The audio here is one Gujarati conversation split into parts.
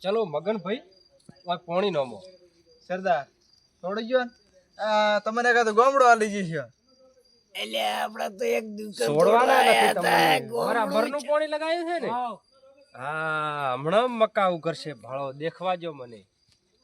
ચલો મગન ભાઈ ઓય પાણી નોમો સરદાર થોડી ગયો તમને કાં તો ગોમડો આલી જશે એટલે આપણે તો એક દુકાન છોડવાના નથી તોડવાયા તમને હતા, બરાબરનું પાણી લગાવ્યું છે ને હા હમણાં મકાઉ કરશે ભાળો દેખવા જો મને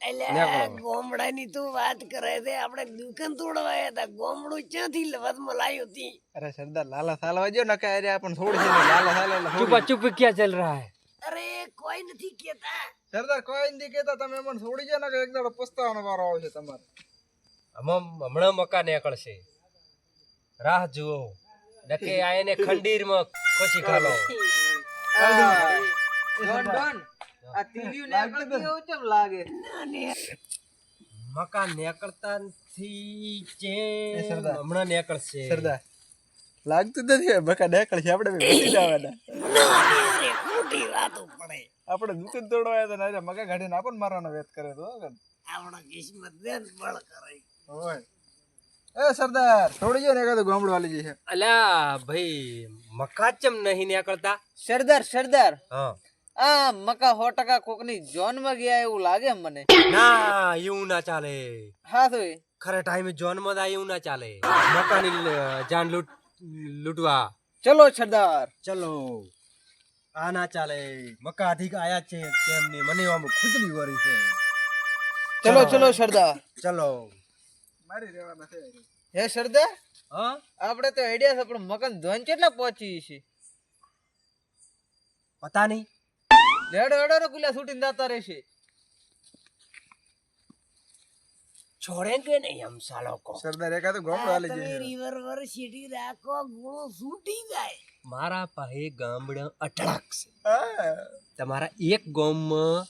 એટલે આ ગોમડાની તું વાત કરે છે આપણે દુકાન તોડવાયા હતા ગોમડું ક્યાંથી વધમાં લાવ્યું હતી અરે સરદાર લાલા સાલવા જો નકે અરે આપણ થોડી છે લાલા સાલા ચુપા ચુપ ક્યાં ચલ રહા હે અરે કોઈ નથી કેતા સરદાર કોઈ નથી કહેતા તમે મને છોડી જો નકે એક દાડો પસ્તાવાનો વારો આવશે તમારે હમણાં મકા નીકળશે રાહ જુઓ નકે આયને ખંડીરમાં ખોસી ખાલો આ ટીવી ને આગળ કેવું કેમ લાગે મકા નીકળતા નથી જે સરદાર. હમણાં નીકળશે સરદાર લાગતું નથી બકા નેકળ છે આપણે બેસી જવાના અરે ખોટી વાતો પડે આપણે દુકાન તોડવા આવ્યા હતા મગા ગાડીને આપણને મારવાનો વેત કરે તો આપણા કિસ્મત બેન બળ કરે હોય એ સરદાર થોડી જો ને એકાદું ગામડું આલી જશે અલ્યા ભાઈ મકા ચમ નહીં નીકળતા સરદાર સરદાર હા આ મકા 100% કોકની જોન માં ગયા એવું લાગે મને ના એવું ના ચાલે હા તો ખરે ટાઈમે જોન માં જાય એવું ના ચાલે મકાની જાન લૂંટવા ચલો સરદાર ચલો આ ના ચાલે મકા અધિક આયા છે તેમની મને આમ ખુજલી વરી છે ચલો ચલો સરદાર ચલો મારી રહેવાના છે હે સરદાર હા આપણે તો આઈડિયા છે પણ મકાન ધોન કેટલા પહોંચી છે પતા નહીં લેડો એડો ને કુલા છૂટીને દાતા રહેશે છોડેંગે નહીં હમ સાલો કો સરદાર એકાદું ગામડું આલી તમે જશે રિવર્વર સીટી રાખો ગુણો છૂટી જાય મારા પાસે ગામડા અટળાક છે તમારા એક ગામમાં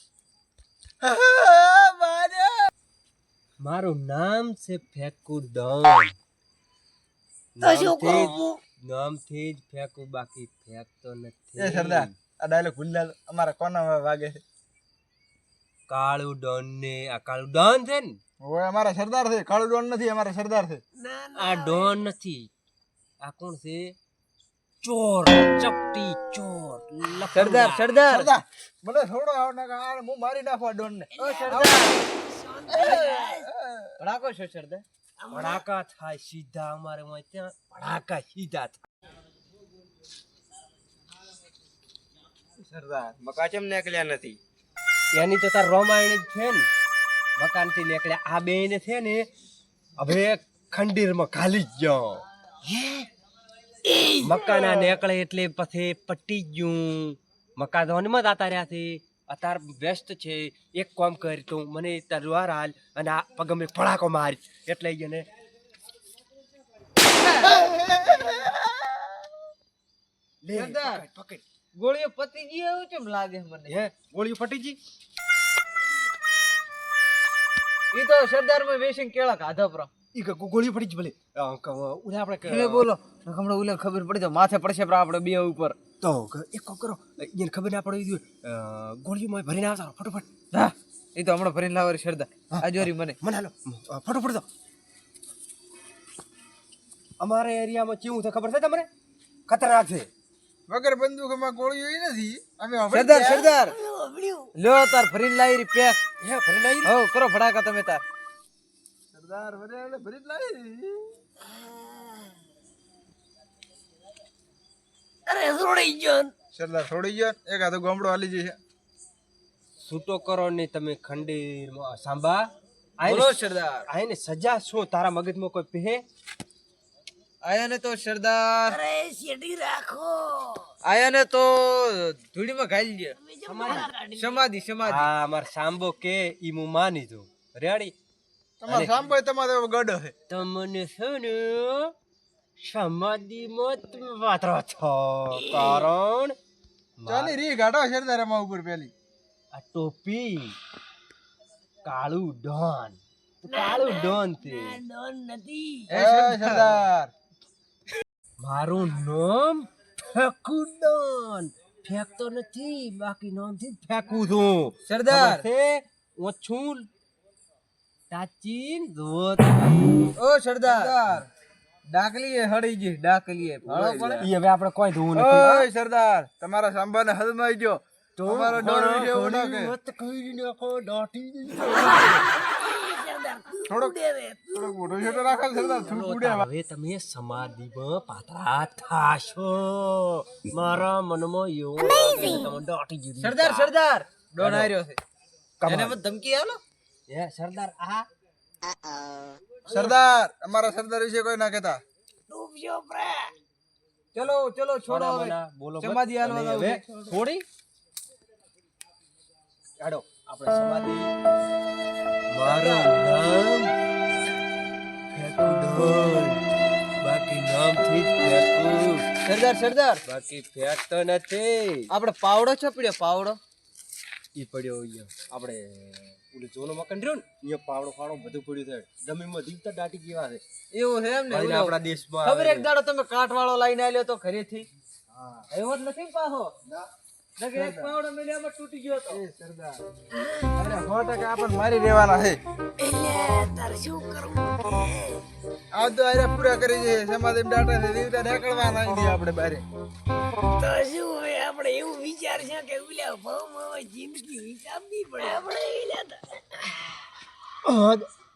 મારું નામ છે ફેકુડન તો શું કરું હું? નામથી જ ફેંકું બાકી ફેંકતો એ નથી સરદાર આ ડાયલોગ ભૂલ્યા અમારા કોના વાગે છે કાળું ડોન ને આ કાળું ડોન છે ને ઓય અમારા સરદાર છે કાળું ડોન નથી અમારા સરદાર છે ના આ ડોન નથી આ કોણ છે ચોર ચપટી ચોર સરદાર સરદાર સરદાર મને થોડો હું મારી નાખવા ડોન ને ભડાકો છો સરદાર ભડાકા થાય સીધા અમારે માં ત્યાં ભડાકા સીધા થાય સરદાર મકા ચમ નીકળ્યા નથી એની તો તાર રામાયણ જ છે ને મકાન થી નીકળ્યા આ બે ને છે ને હવે ખંડીર માં ખાલી જ ગયો મકાના નીકળે એટલે પછી પટી ગયું મકા ધોનમાં દાતા રહ્યા છે અત્યાર વ્યસ્ત છે એક કામ કરી તું મને તલવાર હાલ અને આ પગમે ફળાકો મારી એટલે એને લે સરદાર. પકડ ગોળીઓ પતી ગઈ એવું કેમ લાગે મને હે ગોળીઓ ફટી ગઈ ઈ તો સરદાર માં વેસિંગ કેળા ખાધો પ્રો ઈ કે ગોળીઓ ફટી ગઈ ભલે ઉલે આપણે હવે બોલો હમણાં ઉલે ખબર પડી તો માથે પડશે પ્રો આપણે બે ઉપર તો એક કામ કરો એને ખબર ના પડી ગોળીઓમાં ભરીને આવતા ફટોફટ હા ઈ તો હમણાં ભરીને લાવરી સરદાર આજોરી મને મને હાલો ફટોફટ દો અમારા એરિયામાં કેવું છે ખબર છે તમને ખતરનાક છે વગર બંદૂકમાં ગોળીઓ ઈ નથી અમે સરદાર સરદાર ઓબળ્યું. લ્યો તાર ભરીને લાવી પેક હે ભરીને આવી હો કરો ભડાકા તમે તાર સરદાર વરે ભરી જ લાવી અરે છોડી ગયો સરદાર થોડી ગયો એકાદું ગામડું આલી જશે છૂટો કરો ને તમે ખંડીરમાં સાંભા બોલો સરદાર આઈને સજા શું તારા મગજમાં કોઈ પહે આયા ને તો સરદાર અરે સીટી રાખો આયા ને તો ધૂળીમાં ઘાલી દે તમે જેમ મારા ગાડી સમાધિ સમાધિ આ અમાર સાંભો કે ઈ હું માની દઉં રેડી તમારો સાંભળ તમારો એવો ગડો છે તમને છે ને સમાધિમાં તમે વાતરો છો કારણ ચાલી રી ગાડો સરદાર એમાં ઉપર પેલી આ ટોપી કાળું ડોન કાળું ડોન તે ડોન નથી એ સરદાર મારું નામ ફેકું ડોન ફેંકતો નથી બાકી નામથી ફેંકું છું સરદાર ખબર છે ઓછું તાચીન જોત ઓ સરદાર ડાકલી એ હળી ગઈ ડાકલી એ ફાળો પડે ઈ હવે આપણે કોઈ ધોવું નથી ઓય સરદાર તમારા સાંભાને હદમાં ગયો તો અમારો ડોર વિશે એવું ના કે. મત કહી નાખો દાટી સરદાર તું થોડોક- ઉડે રે તું. થોડોક મોટો છોટો રાખો સરદાર થૂક ઉડે હવે તમે સમાધિમાં પાતળા થાશો મારા મનમાં એવું લાગે કે તમે દાટી જીધી સરદાર સરદાર ડોન હેલો. આવ્યો છે કમાલ. એને મત ધમકી આલો હે સરદાર આ સરદાર અમારા સરદાર વિશે કોઈ ના કહેતા. ડૂબજો પ્રા. ચલો ચલો છોડો હવે મના બોલો મત. સમાધિ હાલવા અને દો. હવે થોડી કાઢો આપણે સમાધિ મારું નામ ફેકુડોન બાકી નામથી જ ફેકું સરદાર સરદાર બાકી ફેકતો નથી આપણે પાવડો છો પડ્યો પાવડો ઈ પડ્યો અહીંયા આપણે ઓલું જોનો મકાન રહ્યો ને અહીંયા પાવડો ફાડો બધું પડ્યું છે જમીનમાં જીવતા દાટી જેવા છે એવું છે એમ ને ભાઈને ઓલો. આપણા દેશમાં ખબર આવે એક દાડો તમે કાઠવાળો લઈને આવ્યો તો ઘરેથી હા એવો જ નથી ને પાછો નકે એક પાવડો મેલ્યામાં તૂટી ગયો તો અરે 100% આપણને મારી દેવાના છે. એટલે તારે શું કરવું આ તો આરે પૂરા કરી દે સમાધિ ડાટા છે દીવતા નીકળવાના નથી આપણે બારે. તો શું હવે આપણે એવું વિચાર છે કે ઉલ્યા ભાવમાં હવે જિંદગી વિચારવી પડે આપણે એલા તો.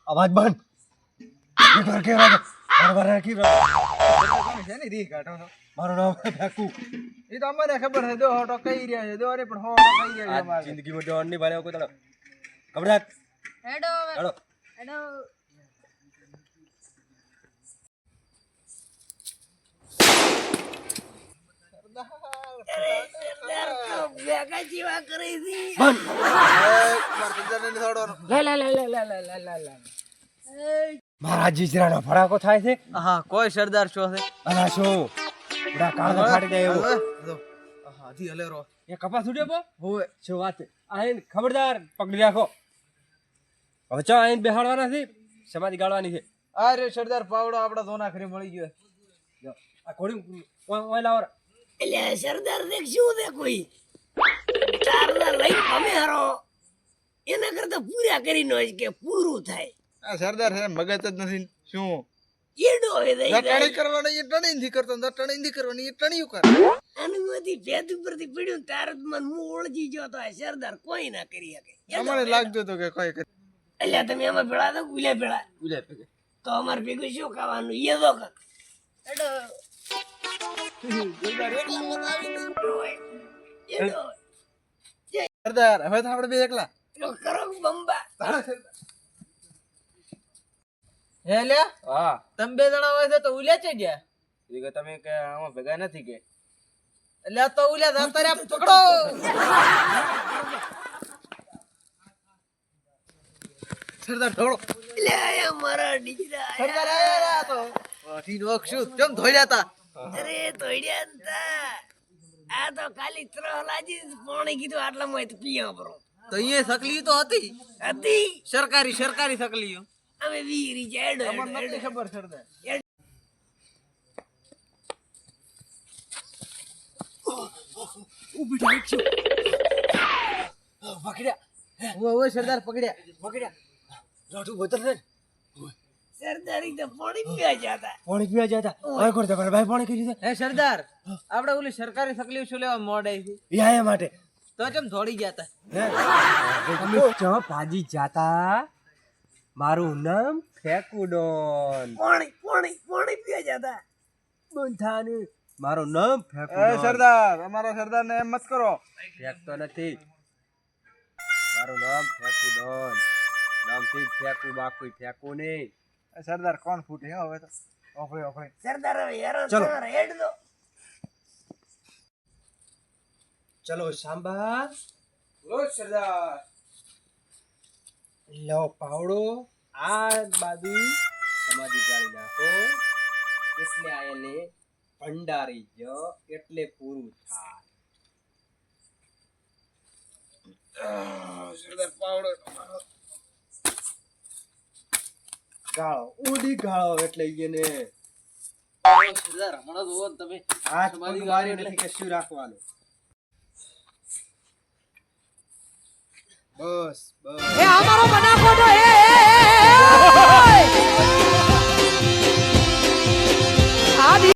અવાજ બંધ એકવાર કેવા દે બરાબર રાખી છે ને રી કાઢો છો. મારું નામ ફેકુ એ તો અમને ખબર છે દો હોટો કઈ રહ્યા છે દો રે પણ હો કઈ રહ્યા છે આ અમારે. જિંદગીમાં ડોન ની ભાલે કોઈ તડો ખબરદાર હેડો હેડો હેડો સરદાર તો ભેગા જેવા કરે છે. મારા સરદારને નથી છોડવાનું. મારા જીજરાનો ફડાકો થાય છે હા કોઈ સરદાર છો છે અલા શું ઉડા કાળો ફાડી દે એવું જો. હા ધી હલે રો. એ કપાસ ઉડ્યો પો હોવે. શું વાત છે આઈને ખબરદાર પકડી રાખો હવે ચા આઈને બેહાડવાના છે સમાધિ ગાળવાની છે આ રે સરદાર પાવડો આપડા ધોના ખરી મળી ગયો. જો, આ ઘોડી ઓય લાવો એટલે સરદાર દેખ શું દે કોઈ ચારના લઈ અમે હરો એના કરતા પૂરા કરીને હોય કે પૂરું થાય આ સરદાર છે મગજ જ નથી શું એડો હોય દઈ ટણી કરવાનો એ ટણી નથી કરતો ને ટણી નથી કરવાની એ ટણીયું કરે. અનુમતિ ભેદ ઉપરથી પડ્યું ને તાર જ મન હું ઓળખી ગયો તો આ સરદાર કોઈ ના કરી શકે અમને લાગતું હતું કે કોઈ કરે. એટલે તમે આમાં ભેળા તો ગુલ્યા ભેળા ઉલે તો અમારે ભેગું શું ખાવાનું એ તો કર એડો સરદાર એટલા બધા આવી ગયો હોય. એડો સરદાર હવે તો આપણે બે એકલા. તો કરો બંબા હે લ્યા હા તમે બે જણા હોય છે તો ઉલ્યા છે ગયા એ કે તમે કે આમાં ભેગા નથી કે એટલે આ તો ઉલ્યા જતા રહ્યા પકડો સરદાર ઢોળો. એટલે આ મારા દીકરા સરદાર આયા તો ઠીક શું કેમ ધોઈડ્યા તા અરે તોડ્યા તા આ તો ખાલી ત્રહલાજી પાણી કીધું આટલામાં તો પીવા પરો તો અહીંયા સકલી તો હતી હતી સરકારી સકલીઓ અમે વીરી જેડો અમને નથી ખબર સરદાર. ઓય સરદાર પકડ્યા લોટું બોતલ ને સરદારી તો પાણી પીવા જતા પાણી પીવા જતા ઓય કોણ તમારે ભાઈ પાણી કરી દે હે સરદાર આપણે ઓલી સરકારી સકલીઓ શું લેવા મોડ આવી એ આયા માટે તો કેમ દોડી ગયા તા તમે ચા ભાજી જાતા મારું નામ ફેકુડોન પાણી પીવા જતા બંધાને મારું નામ એ ફેકુડોન સરદાર અમારા સરદારને એમ મત કરો. ફેકતો નથી મારું નામ ફેકુડોન નામથી જ ફેકું બાકી ફેકું નહીં એ સરદાર કોણ ફૂટે હો હવે તો ઓફરે ઓફરે. સરદાર હવે હેરાન ચલો. તમારે હેડ દો ચલો સાંભા લો સરદાર. લો પાવડો આ બાજુ સમાધિ ગાળી નાખો એટલે આ એને ભંડારી જ એટલે પૂરું થાય સરદાર પાવડો ગાળો ઉડી ગાળો એટલે એને સરદાર હમણાં જોવો ને તમે હાથ સમાધિ પગ ગાળી મારી નથી કે શું રાખવાનું બસ બસ. એ અમારો બનાવો તો એ